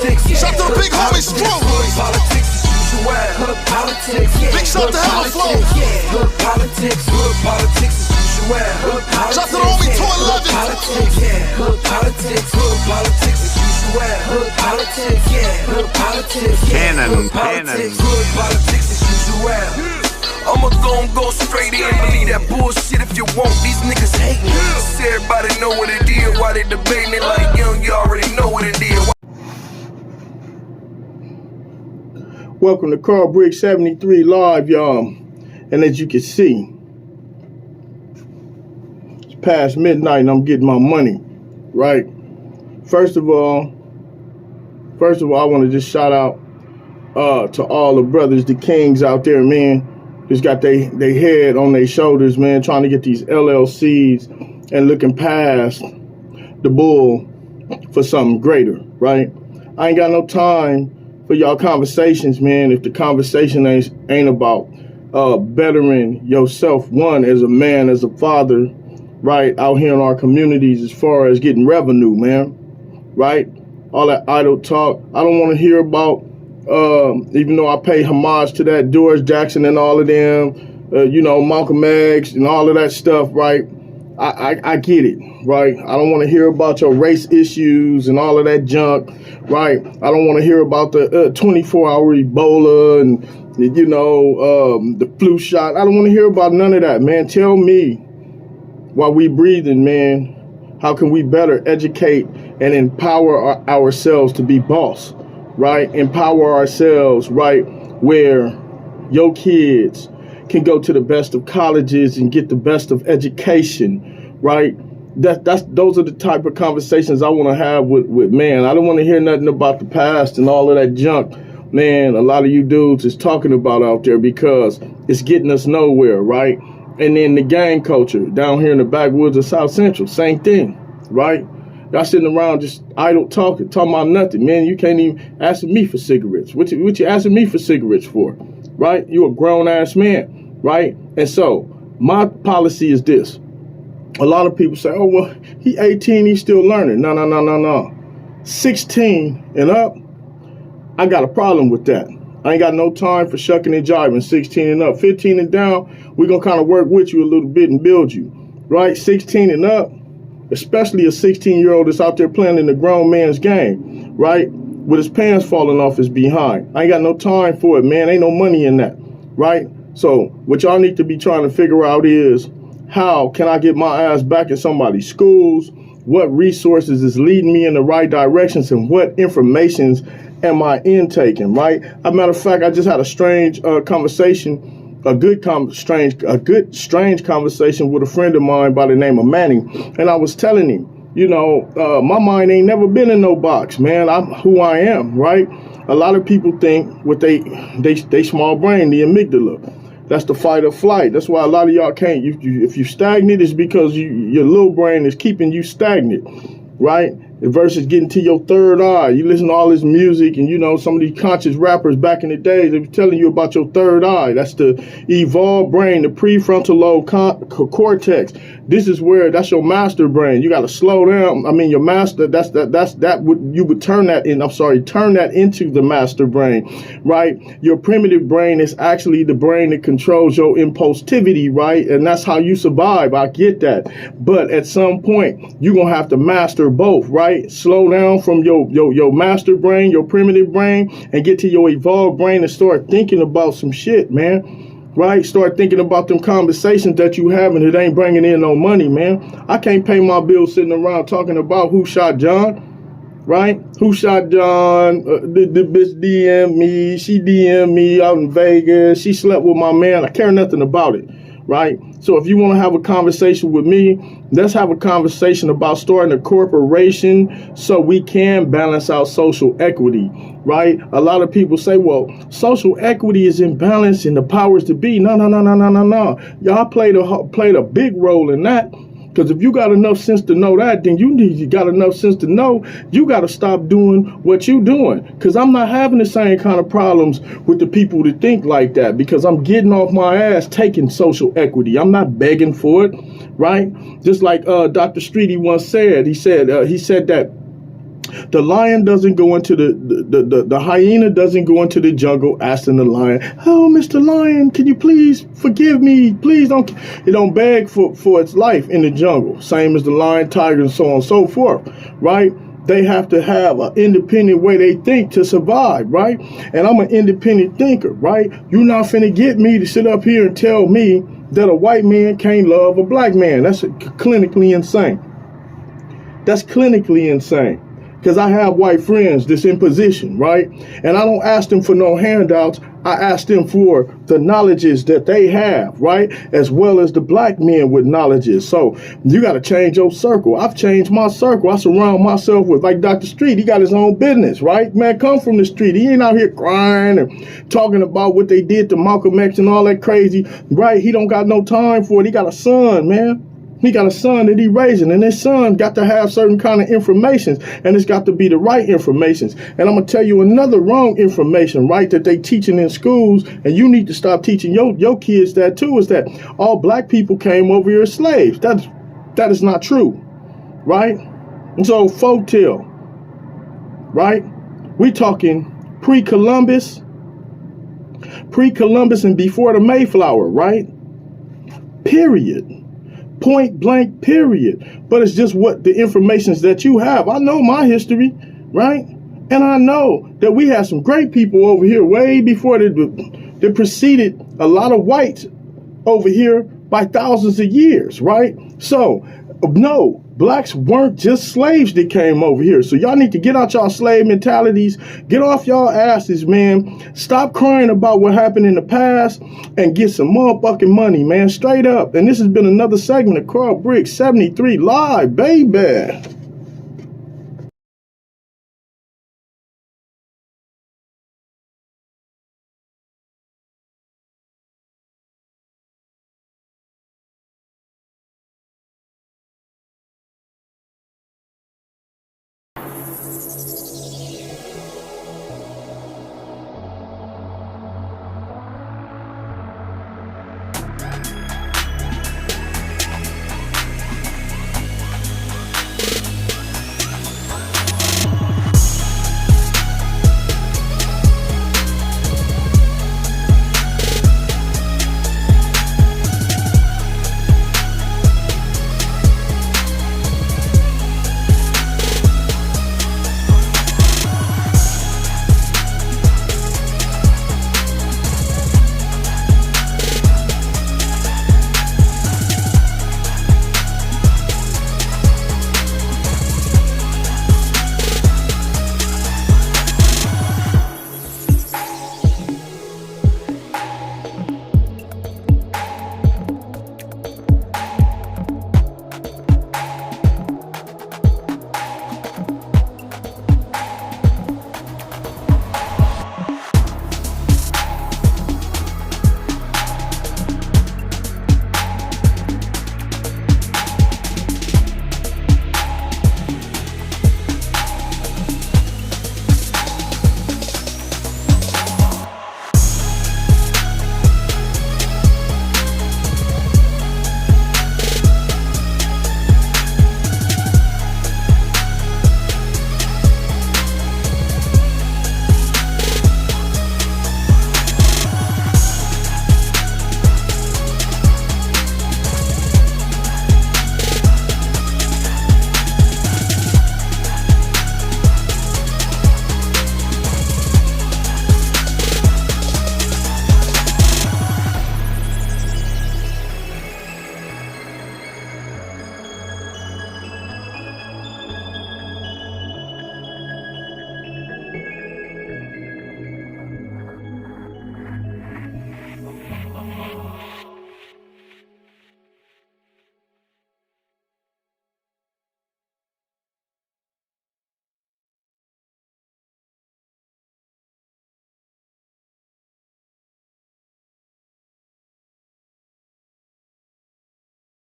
politics. Shout to the big homie Screw. Politics is usual. Hood politics. Big shout to Hella Flow. Hood politics. Hood politics is usual. Hood politics. Shout to the homie 211. Hood politics. Hood politics is usual. Hood politics. Hood politics. Cannon. Hood politics is usual. I'ma go straight in. Believe that bullshit if you want. These niggas hating. Everybody know what it is. Why they debating it like young? You already know what it is. Welcome to Carl Briggs 73 Live, y'all. And as you can see, it's past midnight and I'm getting my money, right? First of all, I want to just shout out to all the brothers, the kings out there, man. Just got they head on their shoulders, man, trying to get these LLCs and looking past the bull for something greater, right? I ain't got no time for y'all conversations, man, if the conversation ain't about bettering yourself, one, as a man, as a father, right, out here in our communities as far as getting revenue, man, right? All that idle talk. I don't want to hear about, even though I pay homage to that, George Jackson and all of them, Malcolm X and all of that stuff, right? I get it, right? I don't want to hear about your race issues and all of that junk, right? I don't want to hear about the 24-hour Ebola and, the flu shot. I don't want to hear about none of that, man. Tell me, while we breathing, man, how can we better educate and empower ourselves to be boss, right? Empower ourselves, right, where your kids can go to the best of colleges and get the best of education, right? Those are the type of conversations I want to have with man. I don't want to hear nothing about the past and all of that junk, man, a lot of you dudes is talking about out there, because it's getting us nowhere, right? And then the gang culture down here in the backwoods of South Central, same thing, right? Y'all sitting around just idle talking about nothing, man. You can't even ask me for cigarettes. What you asking me for cigarettes for, right? You a grown ass man, right? And so my policy is this. A lot of people say, oh, well, he 18, he's still learning. No. 16 and up, I got a problem with that. I ain't got no time for shucking and jiving. 16 and up. 15 and down, we're going to kind of work with you a little bit and build you, right? 16 and up, especially a 16-year-old that's out there playing in the grown man's game, right? With his pants falling off his behind. I ain't got no time for it, man. Ain't no money in that, right? So what y'all need to be trying to figure out is, how can I get my ass back in somebody's schools? What resources is leading me in the right directions, and what informations am I intaking, right? As a matter of fact, I just had a strange conversation, a good strange conversation with a friend of mine by the name of Manning. And I was telling him, my mind ain't never been in no box, man. I'm who I am, right? A lot of people think with they small brain, the amygdala. That's the fight or flight. That's why a lot of y'all can't. If you stagnant, it's because your little brain is keeping you stagnant, right? Versus getting to your third eye. You listen to all this music and, some of these conscious rappers back in the days, they were telling you about your third eye. That's the evolved brain, the prefrontal lobe cortex. This is that's your master brain. You got to slow down. I mean, your master, you would turn that into the master brain, right? Your primitive brain is actually the brain that controls your impulsivity, right? And that's how you survive. I get that. But at some point, you're going to have to master both, right? Slow down from your master brain, your primitive brain, and get to your evolved brain and start thinking about some shit, man. Right? Start thinking about them conversations that you having that ain't bringing in no money, man. I can't pay my bills sitting around talking about who shot John, right? Who shot John? The bitch DM'd me. She DM'd me out in Vegas. She slept with my man. I care nothing about it. Right? So if you want to have a conversation with me, let's have a conversation about starting a corporation so we can balance out social equity, right? A lot of people say, well, social equity is imbalance in the powers to be. No. Y'all played a big role in that. Because if you got enough sense to know that, then you got enough sense to know you got to stop doing what you doing. Because I'm not having the same kind of problems with the people that think like that, because I'm getting off my ass taking social equity. I'm not begging for it, right? Just like Dr. Streety once said. He said that The lion doesn't go into the hyena doesn't go into the jungle asking the lion, oh, Mr. Lion, can you please forgive me? Please don't. It don't beg for its life in the jungle. Same as the lion, tiger, and so on and so forth, right? They have to have an independent way they think to survive, right? And I'm an independent thinker, right? You're not finna get me to sit up here and tell me that a white man can't love a black man. That's clinically insane. That's clinically insane. Because I have white friends that's in position, right? And I don't ask them for no handouts. I ask them for the knowledges that they have, right? As well as the black men with knowledges. So you got to change your circle. I've changed my circle. I surround myself with, like Dr. Street, he got his own business, right? Man, come from the street. He ain't out here crying and talking about what they did to Malcolm X and all that crazy, right? He don't got no time for it. He got a son, man. He got a son that he raising, and his son got to have certain kind of information, and it's got to be the right information. And I'm going to tell you another wrong information, right, that they teaching in schools, and you need to stop teaching your kids that too, is that all black people came over here as slaves. That is not true, right? And so folktale, right? We talking pre-Columbus and before the Mayflower, right? Period. Point blank, period. But it's just what the informations that you have. I know my history, right? And I know that we had some great people over here way before that preceded a lot of whites over here by thousands of years, right? So, no, blacks weren't just slaves that came over here. So y'all need to get out y'all slave mentalities. Get off y'all asses, man. Stop crying about what happened in the past and get some motherfucking money, man. Straight up. And this has been another segment of Carl Briggs 73 Live, baby.